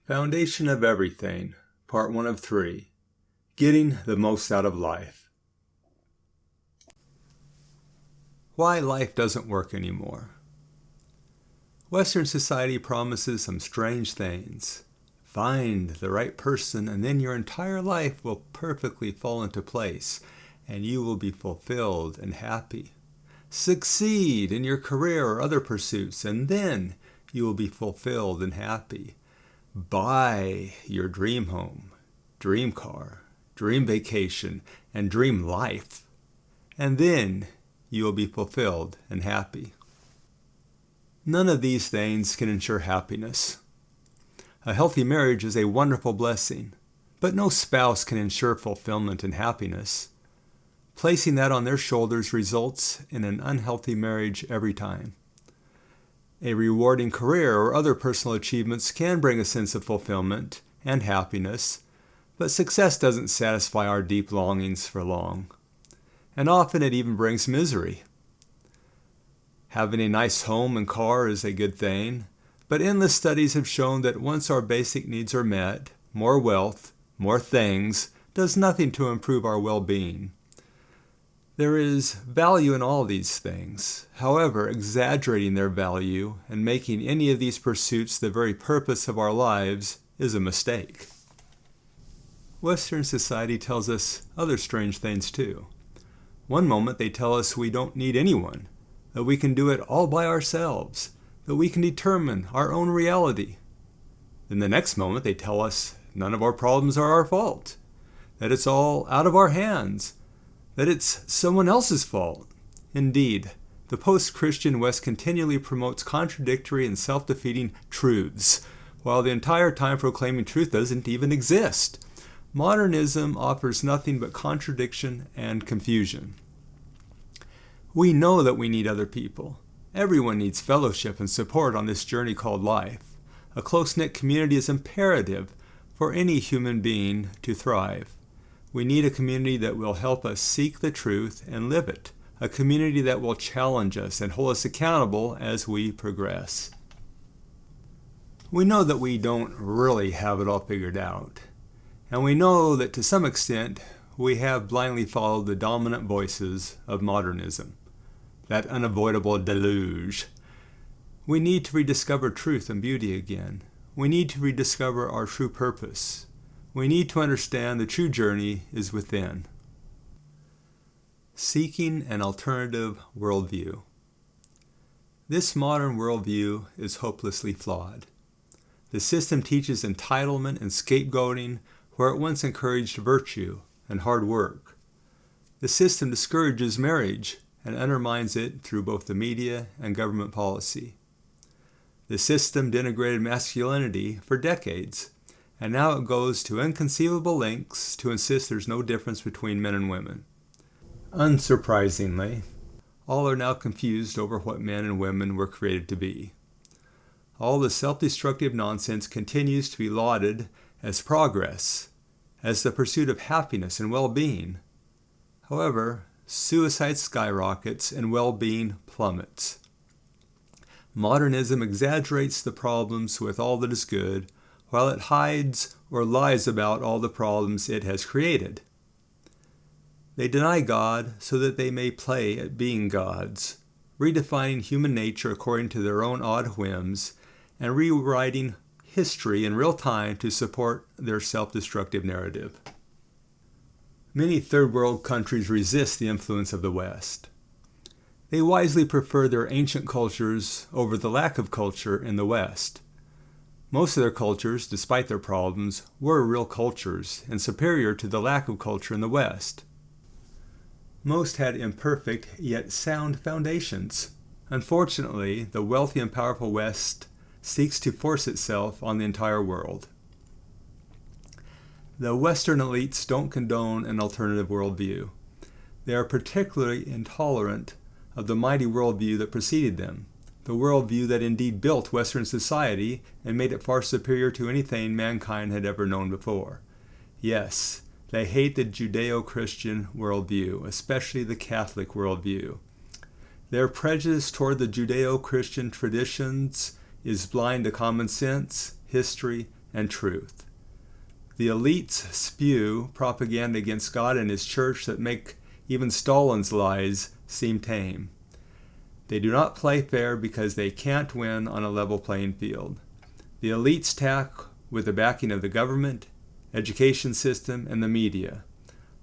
Foundation of Everything, Part 1 of 3, Getting the Most Out of Life. Why life doesn't work anymore. Western society promises some strange things. Find the right person and then your entire life will perfectly fall into place and you will be fulfilled and happy. Succeed in your career or other pursuits and then you will be fulfilled and happy. Buy your dream home, dream car, dream vacation, and dream life, and then you will be fulfilled and happy. None of these things can ensure happiness. A healthy marriage is a wonderful blessing, but no spouse can ensure fulfillment and happiness. Placing that on their shoulders results in an unhealthy marriage every time. A rewarding career or other personal achievements can bring a sense of fulfillment and happiness, but success doesn't satisfy our deep longings for long. And often it even brings misery. Having a nice home and car is a good thing, but endless studies have shown that once our basic needs are met, more wealth, more things, does nothing to improve our well-being. There is value in all these things. However, exaggerating their value and making any of these pursuits the very purpose of our lives is a mistake. Western society tells us other strange things too. One moment they tell us we don't need anyone, that we can do it all by ourselves, that we can determine our own reality. Then the next moment they tell us none of our problems are our fault, that it's all out of our hands, that it's someone else's fault. Indeed, the post-Christian West continually promotes contradictory and self-defeating truths, while the entire time proclaiming truth doesn't even exist. Modernism offers nothing but contradiction and confusion. We know that we need other people. Everyone needs fellowship and support on this journey called life. A close-knit community is imperative for any human being to thrive. We need a community that will help us seek the truth and live it, a community that will challenge us and hold us accountable as we progress. We know that we don't really have it all figured out, and we know that to some extent we have blindly followed the dominant voices of modernism, that unavoidable deluge. We need to rediscover truth and beauty again. We need to rediscover our true purpose. We need to understand the true journey is within. Seeking an alternative worldview. This modern worldview is hopelessly flawed. The system teaches entitlement and scapegoating where it once encouraged virtue and hard work. The system discourages marriage and undermines it through both the media and government policy. The system denigrated masculinity for decades, and now it goes to inconceivable lengths to insist there's no difference between men and women. Unsurprisingly, all are now confused over what men and women were created to be. All the self-destructive nonsense continues to be lauded as progress, as the pursuit of happiness and well-being. However, suicide skyrockets and well-being plummets. Modernism exaggerates the problems with all that is good, while it hides or lies about all the problems it has created. They deny God so that they may play at being gods, redefining human nature according to their own odd whims, and rewriting history in real time to support their self-destructive narrative. Many third world countries resist the influence of the West. They wisely prefer their ancient cultures over the lack of culture in the West. Most of their cultures, despite their problems, were real cultures and superior to the lack of culture in the West. Most had imperfect yet sound foundations. Unfortunately, the wealthy and powerful West seeks to force itself on the entire world. The Western elites don't condone an alternative worldview. They are particularly intolerant of the mighty worldview that preceded them, the worldview that indeed built Western society and made it far superior to anything mankind had ever known before. Yes, They hate the Judeo-Christian worldview, especially the Catholic worldview. Their prejudice toward the Judeo-Christian traditions is blind to common sense, history, and truth. The elites spew propaganda against God and His church that make even Stalin's lies seem tame. They do not play fair because they can't win on a level playing field. The elites tack with the backing of the government, education system, and the media.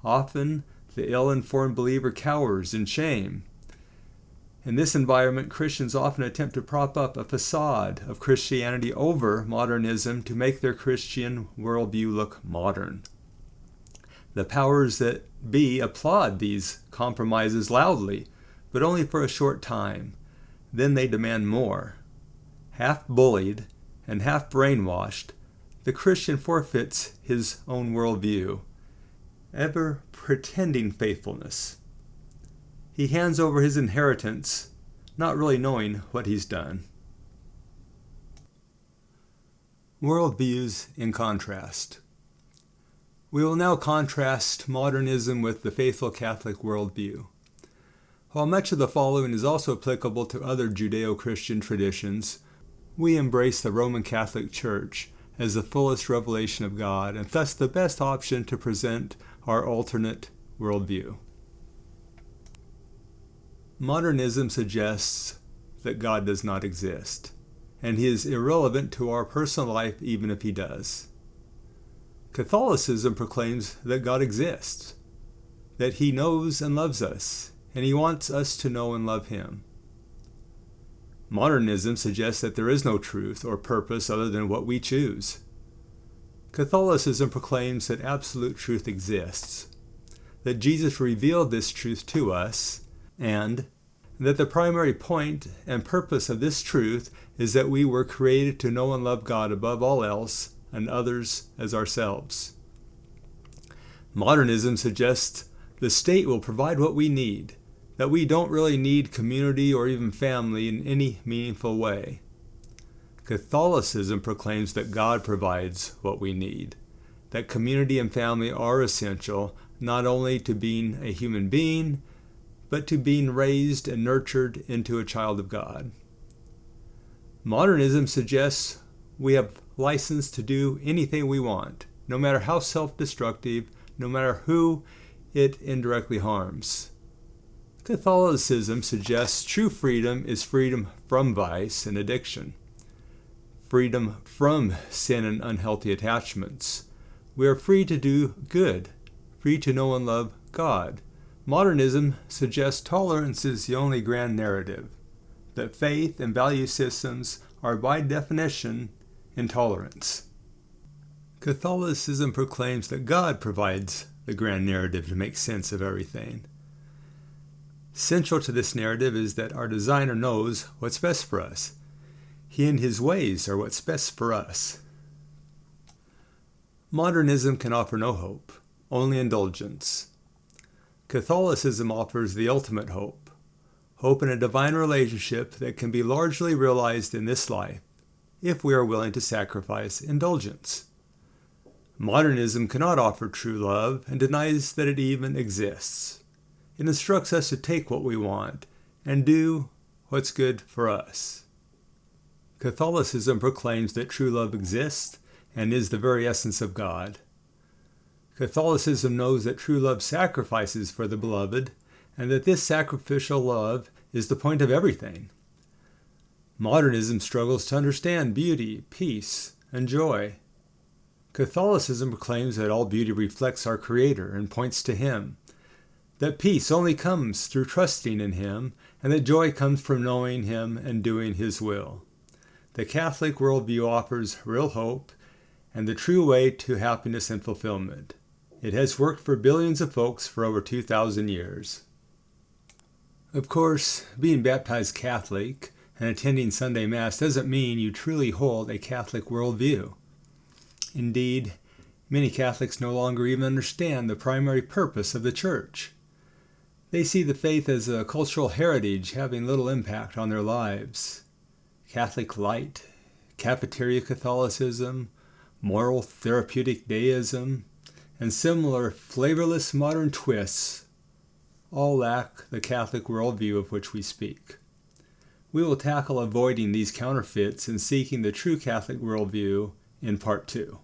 Often, the ill-informed believer cowers in shame. In this environment, Christians often attempt to prop up a facade of Christianity over modernism to make their Christian worldview look modern. The powers that be applaud these compromises loudly, but only for a short time. Then they demand more. Half bullied and half brainwashed, the Christian forfeits his own worldview, ever pretending faithfulness. He hands over his inheritance, not really knowing what he's done. Worldviews in contrast. We will now contrast modernism with the faithful Catholic worldview. While much of the following is also applicable to other Judeo-Christian traditions, we embrace the Roman Catholic Church as the fullest revelation of God and thus the best option to present our alternate worldview. Modernism suggests that God does not exist, and He is irrelevant to our personal life even if He does. Catholicism proclaims that God exists, that He knows and loves us, and He wants us to know and love Him. Modernism suggests that there is no truth or purpose other than what we choose. Catholicism proclaims that absolute truth exists, that Jesus revealed this truth to us, and that the primary point and purpose of this truth is that we were created to know and love God above all else and others as ourselves. Modernism suggests the state will provide what we need, that we don't really need community or even family in any meaningful way. Catholicism proclaims that God provides what we need, that community and family are essential not only to being a human being, but to being raised and nurtured into a child of God. Modernism suggests we have license to do anything we want, no matter how self-destructive, no matter who it indirectly harms. Catholicism suggests true freedom is freedom from vice and addiction, freedom from sin and unhealthy attachments. We are free to do good, free to know and love God. Modernism suggests tolerance is the only grand narrative, that faith and value systems are by definition intolerance. Catholicism proclaims that God provides the grand narrative to make sense of everything. Central to this narrative is that our designer knows what's best for us. He and His ways are what's best for us. Modernism can offer no hope, only indulgence. Catholicism offers the ultimate hope, hope in a divine relationship that can be largely realized in this life, if we are willing to sacrifice indulgence. Modernism cannot offer true love and denies that it even exists. It instructs us to take what we want and do what's good for us. Catholicism proclaims that true love exists and is the very essence of God. Catholicism knows that true love sacrifices for the beloved and that this sacrificial love is the point of everything. Modernism struggles to understand beauty, peace, and joy. Catholicism proclaims that all beauty reflects our Creator and points to Him, that peace only comes through trusting in Him, and that joy comes from knowing Him and doing His will. The Catholic worldview offers real hope and the true way to happiness and fulfillment. It has worked for billions of folks for over 2,000 years. Of course, being baptized Catholic and attending Sunday Mass doesn't mean you truly hold a Catholic worldview. Indeed, many Catholics no longer even understand the primary purpose of the Church. They see the faith as a cultural heritage having little impact on their lives. Catholic light, cafeteria Catholicism, moral therapeutic deism, and similar flavorless modern twists all lack the Catholic worldview of which we speak. We will tackle avoiding these counterfeits and seeking the true Catholic worldview in Part 2.